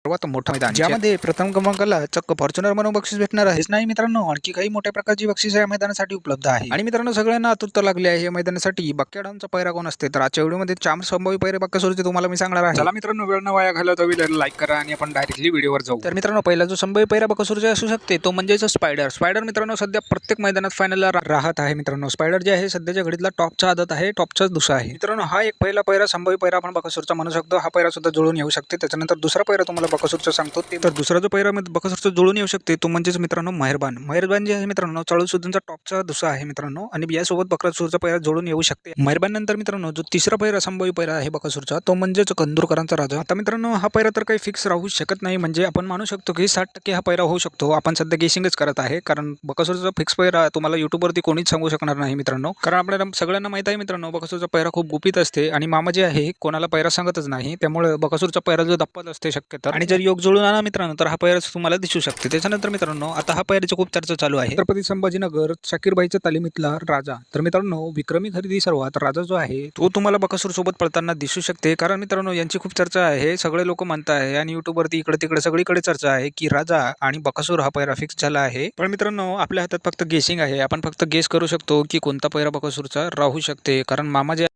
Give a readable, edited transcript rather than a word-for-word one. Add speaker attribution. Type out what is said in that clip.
Speaker 1: सर्वात मोठं मैदान ज्यामध्ये प्रथम क्रमांकाला चक्क फॉर्च्युनर म्हणून बक्षीस भेटणार आहे. हेच नाही मित्रांनो, आणखी काही मोठ्या प्रकारची बक्षीस या मैदानासाठी उपलब्ध आहे. आणि मित्रांनो, सगळ्यांना आतुरता लागली आहे या मैदानासाठी. बक्क्याडांचा पैरा कोण असते, तर आजच्या व्हिडिओमध्ये 4 संभाव्य पैरे बक्कासूरचे तुम्हाला मी सांगणार आहे. चला मित्रांनो, वेळ न वाया घालवता व्हिडिओला लाईक करा आणि आपण डायरेक्टली व्हिडिओवर जाऊ. तर मित्रांनो, पहिला जो संभाव्य पैरा बक्कासूरचे असू शकते तो म्हणजेच स्पायडर मित्रांनो सध्या प्रत्येक मैदानात फायनलला राहत आहे. मित्रांनो, स्पायडर जे आहे सध्याच्या घडीतला टॉपचा आदत आहे, टॉपचाच दुसरा आहे. मित्रांनो, हा एक पहिला पैरा संभाव्य पैरा आपण बक्कासूरचा म्हणू शकतो. हा पैरा सुद्धा जुळून येऊ शकते. त्याच्यानंतर दुसरा पैरा तुम्हाला बक्कासूरचा सांगतो. तर दुसरा जो पैरा बक्कासूरचा जुळून येऊ शकते तो म्हणजेच मित्रांनो मेहरबान जे आहे मित्रांनो चाळूसुद्धांचा टॉपचा दुसरा आहे मित्रांनो, आणि यासोबत बक्कासूरचा पैरा जुळून येऊ शकते. मेहरबान नंतर मित्रांनो जो तिसरा पैरा संभाव्य पैरा आहे बक्कासूरचा तो म्हणजेच कंदुरकरांचा राजा. आता मित्रांनो, हा पैरा तर काही फिक्स राहू शकत नाही, म्हणजे आपण मानू शकतो की 60% हा पैरा होऊ शकतो. आपण सध्या गेसिंगच करत आहे, कारण बक्कासूरचा फिक्स पैरा तुम्हाला युट्यूबवरती कोणीच सांगू शकणार नाही मित्रांनो, कारण आपल्याला सगळ्यांना माहित आहे मित्रांनो बक्कासूरचा पैरा खूप गुपित असते आणि मामा जे आहे कोणाला पैरा सांगतच नाही. त्यामुळे बक्कासूरचा पैरा जो दप्पाच असते शक्यतो, आणि जर योग जुळून आला मित्रांनो तर हा पैरा तुम्हाला दिसू शकते. त्याच्यानंतर मित्रांनो, आता हा पैराची खूप चर्चा चालू आहे. छत्रपती संभाजीनगर शाकीरबाईच्या तालिमीतला राजा. तर मित्रांनो, विक्रमी खरेदी सर्वात राजा जो आहे तो तुम्हाला बक्कासूर सोबत पळताना दिसू शकते, कारण मित्रांनो यांची खूप चर्चा आहे. सगळे लोक म्हणत आहे आणि युट्यूबवरती इकडे तिकडे सगळीकडे चर्चा आहे की राजा आणि बक्कासूर हा पैरा फिक्स झाला आहे. पण मित्रांनो, आपल्या हातात फक्त गेसिंग आहे. आपण फक्त गेस करू शकतो की कोणता पैरा बक्कासूरचा राहू शकते, कारण मामा जे